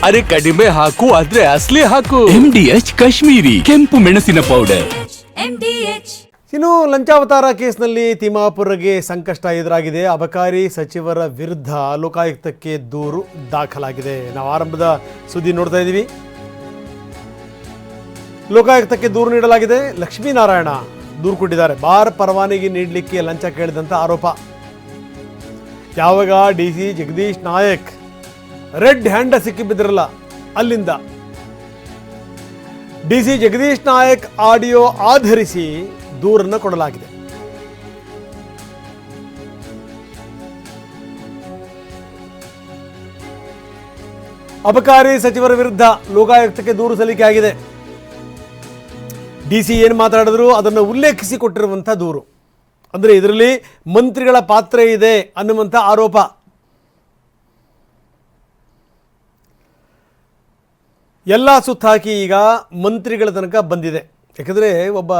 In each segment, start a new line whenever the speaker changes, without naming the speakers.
ಅರೆ ಕಡಿಮೆ ಹಾಕು ಆದ್ರೆ ಅಸಲಿ ಹಾಕು.
MDH ಕಾಶ್ಮೀರಿ ಕೆಂಪು ಮೆಣಸಿನ ಪೌಡರ್.
ಇನ್ನು ಲಂಚಾವತಾರ ಕೇಸ್ನಲ್ಲಿ ತಿಮ್ಮಾಪುರ್ಗೆ ಸಂಕಷ್ಟ ಎದುರಾಗಿದೆ. ಅಬಕಾರಿ ಸಚಿವರ ವಿರುದ್ಧ ಲೋಕಾಯುಕ್ತಕ್ಕೆ ದೂರು ದಾಖಲಾಗಿದೆ. ನಾವು ಆರಂಭದ ಸುದ್ದಿ ನೋಡ್ತಾ ಇದ್ದೀವಿ. ಲೋಕಾಯುಕ್ತಕ್ಕೆ ದೂರು ನೀಡಲಾಗಿದೆ. ಲಕ್ಷ್ಮೀನಾರಾಯಣ ದೂರು ಕೊಟ್ಟಿದ್ದಾರೆ. ಬಾರ್ ಪರವಾನಗಿ ನೀಡಲಿಕ್ಕೆ ಲಂಚ ಕೇಳಿದಂಥ ಆರೋಪ. ಯಾವಾಗ DC Jagadish Nayak red hand ಸಿಕ್ಕಿಬಿದ್ರಲ್ಲ, ಅಲ್ಲಿಂದ DC ಜಗದೀಶ್ ನಾಯಕ್ ಆಡಿಯೋ ಆಧರಿಸಿ ದೂರನ್ನು ಕೊಡಲಾಗಿದೆ. ಅಬಕಾರಿ ಸಚಿವರ ವಿರುದ್ಧ ಲೋಕಾಯುಕ್ತಕ್ಕೆ ದೂರು ಸಲ್ಲಿಕೆ ಆಗಿದೆ. DC ಏನು ಮಾತಾಡಿದ್ರು ಅದನ್ನು ಉಲ್ಲೇಖಿಸಿ ಕೊಟ್ಟಿರುವಂಥ ದೂರು. ಅಂದರೆ ಇದರಲ್ಲಿ ಮಂತ್ರಿಗಳ ಪಾತ್ರ ಇದೆ ಅನ್ನುವಂಥ ಆರೋಪ. ಎಲ್ಲ ಸುತ್ತಾಕಿ ಈಗ ಮಂತ್ರಿಗಳ ತನಕ ಬಂದಿದೆ. ಯಾಕಂದರೆ ಒಬ್ಬ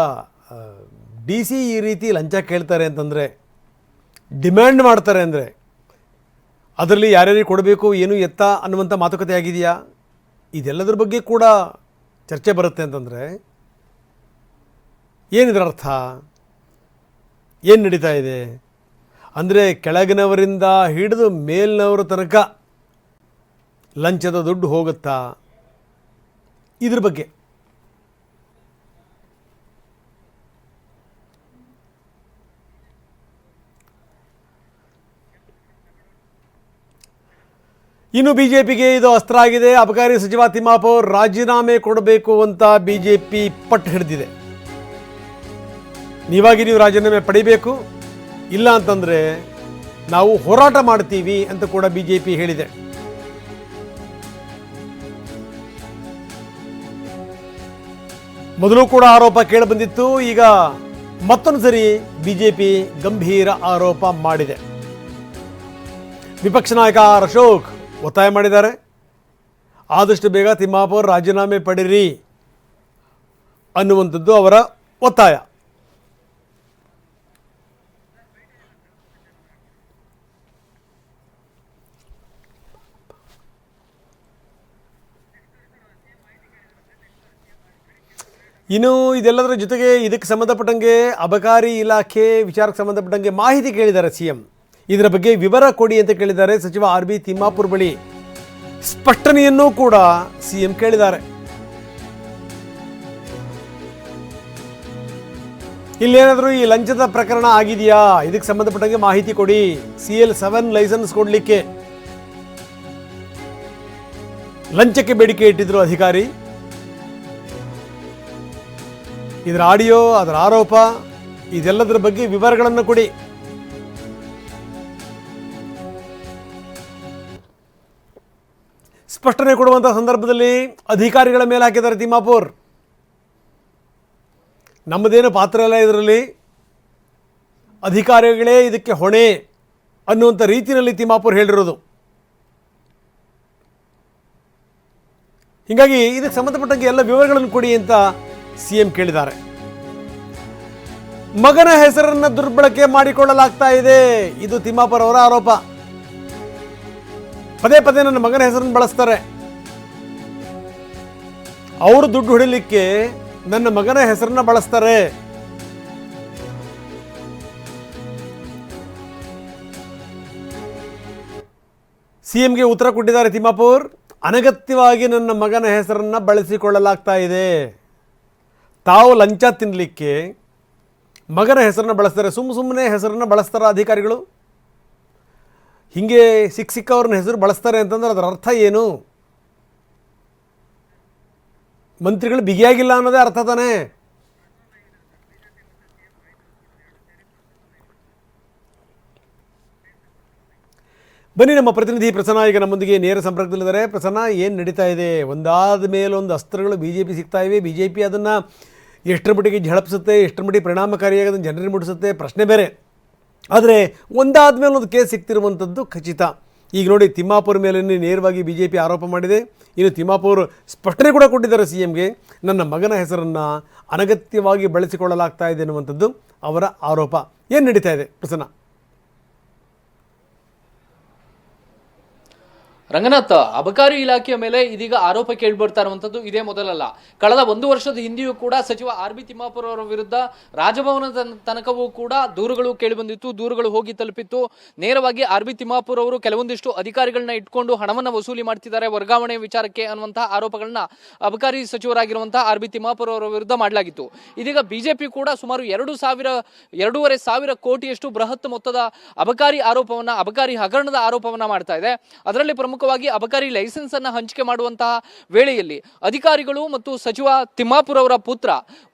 DC ಈ ರೀತಿ ಲಂಚ ಕೇಳ್ತಾರೆ ಅಂತಂದರೆ, ಡಿಮ್ಯಾಂಡ್ ಮಾಡ್ತಾರೆ ಅಂದರೆ ಅದರಲ್ಲಿ ಯಾರ್ಯಾರಿಗೆ ಕೊಡಬೇಕು, ಏನು ಎತ್ತ ಅನ್ನುವಂಥ ಮಾತುಕತೆ ಆಗಿದೆಯಾ, ಇದೆಲ್ಲದರ ಬಗ್ಗೆ ಕೂಡ ಚರ್ಚೆ ಬರುತ್ತೆ. ಅಂತಂದರೆ ಏನಿದ್ರ ಅರ್ಥ, ಏನು ನಡೀತಾ ಇದೆ ಅಂದರೆ ಕೆಳಗಿನವರಿಂದ ಹಿಡಿದು ಮೇಲಿನವರ ತನಕ ಲಂಚದ ದುಡ್ಡು ಹೋಗುತ್ತಾ, ಇದ್ರ ಬಗ್ಗೆ ಇನ್ನು BJPಗೆ ಇದು ಅಸ್ತ್ರ ಆಗಿದೆ. ಅಬಕಾರಿ ಸಚಿವ ತಿಮ್ಮಾಪುರ್ ರಾಜೀನಾಮೆ ಕೊಡಬೇಕು ಅಂತ BJP ಪಟ್ಟು ಹಿಡಿದಿದೆ. ನೀವು ರಾಜೀನಾಮೆ ಪಡಿಬೇಕು, ಇಲ್ಲ ಅಂತಂದರೆ ನಾವು ಹೋರಾಟ ಮಾಡ್ತೀವಿ ಅಂತ ಕೂಡ BJP ಹೇಳಿದೆ. ಮೊದಲು ಕೂಡ ಆರೋಪ ಕೇಳಿಬಂದಿತ್ತು. ಈಗ ಮತ್ತೊಂದು ಸರಿ BJP ಗಂಭೀರ ಆರೋಪ ಮಾಡಿದೆ. ವಿಪಕ್ಷ ನಾಯಕ ಅಶೋಕ್ ಒತ್ತಾಯ ಮಾಡಿದ್ದಾರೆ. ಆದಷ್ಟು ಬೇಗ ತಿಮ್ಮಾಪುರ್ ರಾಜೀನಾಮೆ ಪಡಿರಿ ಅನ್ನುವಂಥದ್ದು ಅವರ ಒತ್ತಾಯ. ಇನ್ನು ಇದೆಲ್ಲದರ ಜೊತೆಗೆ ಇದಕ್ಕೆ ಸಂಬಂಧಪಟ್ಟಂಗೆ ಅಬಕಾರಿ ಇಲಾಖೆ ವಿಚಾರಕ್ಕೆ ಸಂಬಂಧಪಟ್ಟಂಗೆ ಮಾಹಿತಿ ಕೇಳಿದ್ದಾರೆ CM. ಇದರ ಬಗ್ಗೆ ವಿವರ ಕೊಡಿ ಅಂತ ಕೇಳಿದ್ದಾರೆ. ಸಚಿವ RB ತಿಮ್ಮಾಪುರ್ ಬಳಿ ಸ್ಪಷ್ಟನೆಯನ್ನೂ ಕೂಡ CM ಕೇಳಿದ್ದಾರೆ. ಇಲ್ಲೇನಾದರೂ ಈ ಲಂಚದ ಪ್ರಕರಣ ಆಗಿದೆಯಾ, ಇದಕ್ಕೆ ಸಂಬಂಧಪಟ್ಟಂಗೆ ಮಾಹಿತಿ ಕೊಡಿ. CL7 ಲೈಸೆನ್ಸ್ ಕೊಡಲಿಕ್ಕೆ ಲಂಚಕ್ಕೆ ಬೇಡಿಕೆ ಇಟ್ಟಿದ್ರು ಅಧಿಕಾರಿ. ಇದರ ಆಡಿಯೋ, ಅದರ ಆರೋಪ, ಇದೆಲ್ಲದರ ಬಗ್ಗೆ ವಿವರಗಳನ್ನು ಕೊಡಿ. ಸ್ಪಷ್ಟನೆ ಕೊಡುವಂಥ ಸಂದರ್ಭದಲ್ಲಿ ಅಧಿಕಾರಿಗಳ ಮೇಲೆ ಹಾಕಿದ್ದಾರೆ ತಿಮ್ಮಾಪುರ್. ನಮ್ಮದೇನು ಪಾತ್ರ ಇಲ್ಲ ಇದರಲ್ಲಿ, ಅಧಿಕಾರಿಗಳೇ ಇದಕ್ಕೆ ಹೊಣೆ ಅನ್ನುವಂಥ ರೀತಿಯಲ್ಲಿ ತಿಮ್ಮಾಪುರ್ ಹೇಳಿರೋದು. ಹೀಗಾಗಿ ಇದಕ್ಕೆ ಸಂಬಂಧಪಟ್ಟಂಗೆ ಎಲ್ಲ ವಿವರಗಳನ್ನು ಕೊಡಿ ಅಂತ CM ಕೇಳಿದ್ದಾರೆ. ಮಗನ ಹೆಸರನ್ನು ದುರ್ಬಳಕೆ ಮಾಡಿಕೊಳ್ಳಲಾಗ್ತಾ ಇದೆ, ಇದು ತಿಮ್ಮಾಪುರ್ ಅವರ ಆರೋಪ. ಪದೇ ಪದೇ ನನ್ನ ಮಗನ ಹೆಸರನ್ನು ಬಳಸ್ತಾರೆ, ಅವರು ದುಡ್ಡು ಹೊಡಿಲಿಕ್ಕೆ ನನ್ನ ಮಗನ ಹೆಸರನ್ನ ಬಳಸ್ತಾರೆ. CMಗೆ ಉತ್ತರ ಕೊಟ್ಟಿದ್ದಾರೆ ತಿಮ್ಮಾಪುರ್. ಅನಗತ್ಯವಾಗಿ ನನ್ನ ಮಗನ ಹೆಸರನ್ನ ಬಳಸಿಕೊಳ್ಳಲಾಗ್ತಾ ಇದೆ. ತಾವು ಲಂಚ ತಿನ್ನಲಿಕ್ಕೆ ಮಗನ ಹೆಸರನ್ನ ಬಳಸ್ತಾರೆ. ಸುಮ್ಮನೆ ಹೆಸರನ್ನ ಬಳಸ್ತಾರ ಅಧಿಕಾರಿಗಳು? ಹೀಗೆ ಸಿಕ್ಕವ್ರನ್ನ ಹೆಸರು ಬಳಸ್ತಾರೆ ಅಂತಂದ್ರೆ ಅದರ ಅರ್ಥ ಏನು? ಮಂತ್ರಿಗಳು ಬಿಗಿಯಾಗಿಲ್ಲ ಅನ್ನೋದೇ ಅರ್ಥ ತಾನೇ. ಬನ್ನಿ, ನಮ್ಮ ಪ್ರತಿನಿಧಿ ಪ್ರಸನ್ನ ಈಗ ನಮ್ಮೊಂದಿಗೆ ನೇರ ಸಂಪರ್ಕದಲ್ಲಿದ್ದಾರೆ. ಪ್ರಸನ್ನ, ಏನು ನಡೀತಾ ಇದೆ? ಒಂದಾದ ಮೇಲೊಂದು ಅಸ್ತ್ರಗಳು BJP ಸಿಗ್ತಾ ಇವೆ. BJP ಅದನ್ನು ಎಷ್ಟರ ಮಟ್ಟಿಗೆ ಝಳಪಿಸುತ್ತೆ, ಎಷ್ಟರ ಮಟ್ಟಿಗೆ ಪರಿಣಾಮಕಾರಿಯಾಗಿ ಅದನ್ನು ಜನರಿಗೆ ಮುಟ್ಟಿಸುತ್ತೆ ಪ್ರಶ್ನೆ ಬೇರೆ. ಆದರೆ ಒಂದಾದ ಮೇಲೆ ಒಂದು ಕೇಸ್ ಸಿಗ್ತಿರುವಂಥದ್ದು ಖಚಿತ. ಈಗ ನೋಡಿ, ತಿಮ್ಮಾಪುರ್ ಮೇಲೆ ನೇರವಾಗಿ BJP ಆರೋಪ ಮಾಡಿದೆ. ಇನ್ನು ತಿಮ್ಮಾಪುರ್ ಸ್ಪಷ್ಟನೆ ಕೂಡ ಕೊಟ್ಟಿದ್ದಾರೆ CMಗೆ. ನನ್ನ ಮಗನ ಹೆಸರನ್ನು ಅನಗತ್ಯವಾಗಿ ಬಳಸಿಕೊಳ್ಳಲಾಗ್ತಾ ಇದೆ ಅನ್ನುವಂಥದ್ದು ಅವರ ಆರೋಪ. ಏನು ನಡೀತಾ ಇದೆ ಪ್ರಸನ್ನ?
ರಂಗನಾಥ್, ಅಬಕಾರಿ ಇಲಾಖೆಯ ಮೇಲೆ ಇದೀಗ ಆರೋಪ ಕೇಳಿಬರ್ತಾ ಇರುವಂತದ್ದು ಇದೇ ಮೊದಲಲ್ಲ. ಕಳೆದ 1 ವರ್ಷದ ಹಿಂದೆಯೂ ಕೂಡ ಸಚಿವ RB ತಿಮ್ಮಾಪುರ ಅವರ ವಿರುದ್ಧ ರಾಜಭವನದ ತನಕವೂ ಕೂಡ ದೂರುಗಳು ಕೇಳಿಬಂದಿತ್ತು, ದೂರುಗಳು ಹೋಗಿ ತಲುಪಿತ್ತು. ನೇರವಾಗಿ RB ತಿಮ್ಮಾಪುರ ಅವರು ಕೆಲವೊಂದಿಷ್ಟು ಅಧಿಕಾರಿಗಳನ್ನ ಇಟ್ಕೊಂಡು ಹಣವನ್ನ ವಸೂಲಿ ಮಾಡ್ತಿದ್ದಾರೆ ವರ್ಗಾವಣೆ ವಿಚಾರಕ್ಕೆ ಅನ್ನುವಂತಹ ಆರೋಪಗಳನ್ನ ಅಬಕಾರಿ ಸಚಿವರಾಗಿರುವಂತಹ RB ತಿಮ್ಮಾಪುರ ಅವರ ವಿರುದ್ಧ ಮಾಡಲಾಗಿತ್ತು. ಇದೀಗ ಬಿಜೆಪಿ ಕೂಡ ಸುಮಾರು 2,500 ಕೋಟಿಯಷ್ಟು ಬೃಹತ್ ಮೊತ್ತದ ಅಬಕಾರಿ ಹಗರಣದ ಆರೋಪವನ್ನ ಮಾಡ್ತಾ ಇದೆ. ಅದರಲ್ಲಿ ಪ್ರಮುಖವಾಗಿ ಅಬಕಾರಿ ಲೈಸೆನ್ಸ್ ಅನ್ನ ಹಂಚಿಕೆ ಮಾಡುವಂತಹ ವೇಳೆಯಲ್ಲಿ ಅಧಿಕಾರಿಗಳು ಮತ್ತು ಸಚಿವ ತಿಮ್ಮಾಪುರ ಅವರ ಪುತ್ರ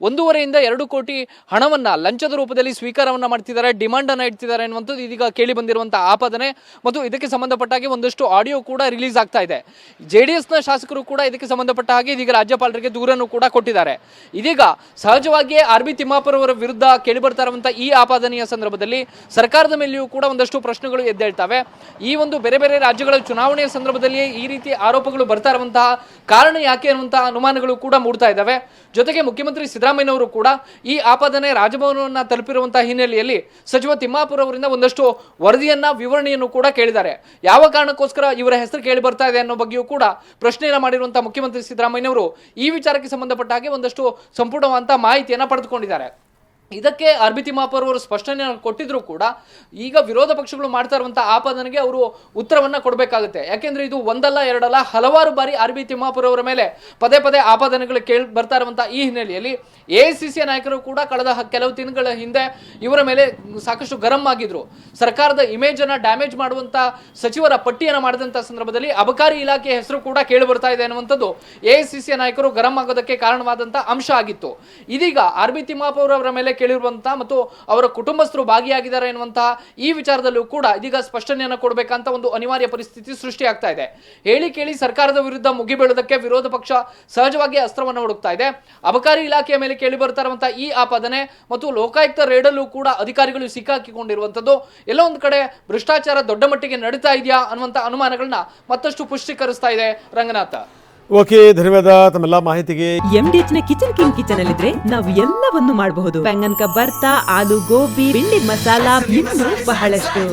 1.5 ಇಂದ 2 ಕೋಟಿ ಹಣವನ್ನ ಲಂಚದ ರೂಪದಲ್ಲಿ ಸ್ವೀಕಾರವನ್ನ ಮಾಡ್ತಿದ್ದಾರೆ, ಡಿಮಾಂಡ್ ಅನ್ನ ಇಡ್ತಿದ್ದಾರೆ ಅನ್ನುವಂಥದ್ದು ಇದೀಗ ಕೇಳಿ ಬಂದಿರುವಂತಹ ಆಪಾದನೆ. ಮತ್ತು ಇದಕ್ಕೆ ಸಂಬಂಧಪಟ್ಟ ಹಾಗೆ ಒಂದಷ್ಟು ಆಡಿಯೋ ಕೂಡ ರಿಲೀಸ್ ಆಗ್ತಾ ಇದೆ. JDS ನ ಶಾಸಕರು ಕೂಡ ಇದಕ್ಕೆ ಸಂಬಂಧಪಟ್ಟ ಹಾಗೆ ಇದೀಗ ರಾಜ್ಯಪಾಲರಿಗೆ ದೂರನ್ನು ಕೂಡ ಕೊಟ್ಟಿದ್ದಾರೆ. ಇದೀಗ ಸಹಜವಾಗಿಯೇ RB ತಿಮ್ಮಾಪುರ ಅವರ ವಿರುದ್ಧ ಕೇಳಿ ಬರ್ತಾ ಇರುವಂತಹ ಈ ಆಪಾದನೆಯ ಸಂದರ್ಭದಲ್ಲಿ ಸರ್ಕಾರದ ಮೇಲೆಯೂ ಕೂಡ ಒಂದಷ್ಟು ಪ್ರಶ್ನೆಗಳು ಎದ್ದೇಳ್ತವೆ. ಈ ಒಂದು ಬೇರೆ ಬೇರೆ ರಾಜ್ಯಗಳ ಚುನಾವಣೆಯ ಸಂದರ್ಭದಲ್ಲಿ ಈ ರೀತಿ ಆರೋಪಗಳು ಬರ್ತಾ ಇರುವಂತಹ ಕಾರಣ ಯಾಕೆ ಅನ್ನುವಂತಹ ಅನುಮಾನಗಳು ಕೂಡ ಮೂಡ್ತಾ ಇದ್ದಾವೆ. ಜೊತೆಗೆ ಮುಖ್ಯಮಂತ್ರಿ ಸಿದ್ದರಾಮಯ್ಯನವರು ಕೂಡ ಈ ಆಪಾದನೆ ರಾಜಭವನವನ್ನ ತಲುಪಿರುವಂತಹ ಹಿನ್ನೆಲೆಯಲ್ಲಿ ಸಚಿವ ತಿಮ್ಮಾಪುರ ಅವರಿಂದ ಒಂದಷ್ಟು ವಿವರಣೆಯನ್ನು ಕೂಡ ಕೇಳಿದ್ದಾರೆ. ಯಾವ ಕಾರಣಕ್ಕೋಸ್ಕರ ಇವರ ಹೆಸರು ಕೇಳಿ ಬರ್ತಾ ಇದೆ ಅನ್ನೋ ಬಗ್ಗೆಯೂ ಕೂಡ ಪ್ರಶ್ನೆಯನ್ನ ಮಾಡಿರುವಂತಹ ಮುಖ್ಯಮಂತ್ರಿ ಸಿದ್ದರಾಮಯ್ಯನವರು ಈ ವಿಚಾರಕ್ಕೆ ಸಂಬಂಧಪಟ್ಟ ಹಾಗೆ ಒಂದಷ್ಟು ಸಂಪೂರ್ಣವಾದಂತಹ ಮಾಹಿತಿಯನ್ನ ಪಡೆದುಕೊಂಡಿದ್ದಾರೆ. ಇದಕ್ಕೆ RB ತಿಮ್ಮಾಪುರ ಅವರು ಸ್ಪಷ್ಟನೆಯನ್ನು ಕೊಟ್ಟಿದ್ರು ಕೂಡ ಈಗ ವಿರೋಧ ಪಕ್ಷಗಳು ಮಾಡ್ತಾ ಇರುವಂತಹ ಆಪಾದನೆಗೆ ಅವರು ಉತ್ತರವನ್ನ ಕೊಡಬೇಕಾಗುತ್ತೆ. ಯಾಕೆಂದ್ರೆ ಇದು ಒಂದಲ್ಲ ಎರಡಲ್ಲ ಹಲವಾರು ಬಾರಿ RB ತಿಮ್ಮಾಪುರ ಅವರ ಮೇಲೆ ಪದೇ ಪದೇ ಆಪಾದನೆಗಳು ಕೇಳಿ ಬರ್ತಾ ಇರುವಂತಹ ಈ ಹಿನ್ನೆಲೆಯಲ್ಲಿ AICC ನಾಯಕರು ಕೂಡ ಕಳೆದ ಕೆಲವು ದಿನಗಳ ಹಿಂದೆ ಇವರ ಮೇಲೆ ಸಾಕಷ್ಟು ಗರಂ ಆಗಿದ್ರು. ಸರ್ಕಾರದ ಇಮೇಜ್ ಅನ್ನ ಡ್ಯಾಮೇಜ್ ಮಾಡುವಂತಹ ಸಚಿವರ ಪಟ್ಟಿಯನ್ನು ಮಾಡಿದಂತಹ ಸಂದರ್ಭದಲ್ಲಿ ಅಬಕಾರಿ ಇಲಾಖೆ ಹೆಸರು ಕೂಡ ಕೇಳಿ ಬರ್ತಾ ಇದೆ ಅನ್ನುವಂಥದ್ದು AICC ನಾಯಕರು ಗರಂ ಆಗೋದಕ್ಕೆ ಕಾರಣವಾದಂತಹ ಅಂಶ ಆಗಿತ್ತು. ಇದೀಗ RB ತಿಮ್ಮಾಪುರ ಅವರ ಮೇಲೆ ಕೇಳಿರುವಂತಹ ಮತ್ತು ಅವರ ಕುಟುಂಬಸ್ಥರು ಭಾಗಿಯಾಗಿದ್ದಾರೆ ಎನ್ನುವಂತಹ ಈ ವಿಚಾರದಲ್ಲೂ ಕೂಡ ಇದೀಗ ಸ್ಪಷ್ಟನೆಯನ್ನು ಕೊಡಬೇಕಂತ ಒಂದು ಅನಿವಾರ್ಯ ಪರಿಸ್ಥಿತಿ ಸೃಷ್ಟಿಯಾಗ್ತಾ ಇದೆ. ಹೇಳಿ ಕೇಳಿ ಸರ್ಕಾರದ ವಿರುದ್ಧ ಮುಗಿಬೀಳೋದಕ್ಕೆ ವಿರೋಧ ಪಕ್ಷ ಸಹಜವಾಗಿ ಅಸ್ತ್ರವನ್ನು ಹುಡುಕ್ತಾ ಇದೆ. ಅಬಕಾರಿ ಇಲಾಖೆಯ ಮೇಲೆ ಕೇಳಿ ಬರ್ತಾ ಇರುವಂತಹ ಈ ಆಪಾದನೆ ಮತ್ತು ಲೋಕಾಯುಕ್ತ ರೇಡಲ್ಲೂ ಕೂಡ ಅಧಿಕಾರಿಗಳು ಸಿಕ್ಕಾಕಿಕೊಂಡಿರುವಂತದ್ದು ಎಲ್ಲೋ ಒಂದು ಕಡೆ ಭ್ರಷ್ಟಾಚಾರ ದೊಡ್ಡ ಮಟ್ಟಿಗೆ ನಡೀತಾ ಇದೆಯಾ ಅನ್ನುವಂತಹ ಅನುಮಾನಗಳನ್ನ ಮತ್ತಷ್ಟು ಪುಷ್ಟೀಕರಿಸ್ತಾ ಇದೆ. ರಂಗನಾಥ,
ಓಕೆ, ಧನ್ಯವಾದ ತಮ್ಮೆಲ್ಲ ಮಾಹಿತಿಗೆ.
MDH ನ ಕಿಚನ್ ಅಲ್ಲಿ ನಾವು ಎಲ್ಲವನ್ನು ಮಾಡಬಹುದು. ಬೆಂಗನ್ ಬರ್ತಾ, ಆಲೂ ಗೋಬಿ, ಭಿಂಡಿ ಮಸಾಲಾ, ಇನ್ನೂ ಬಹಳಷ್ಟು.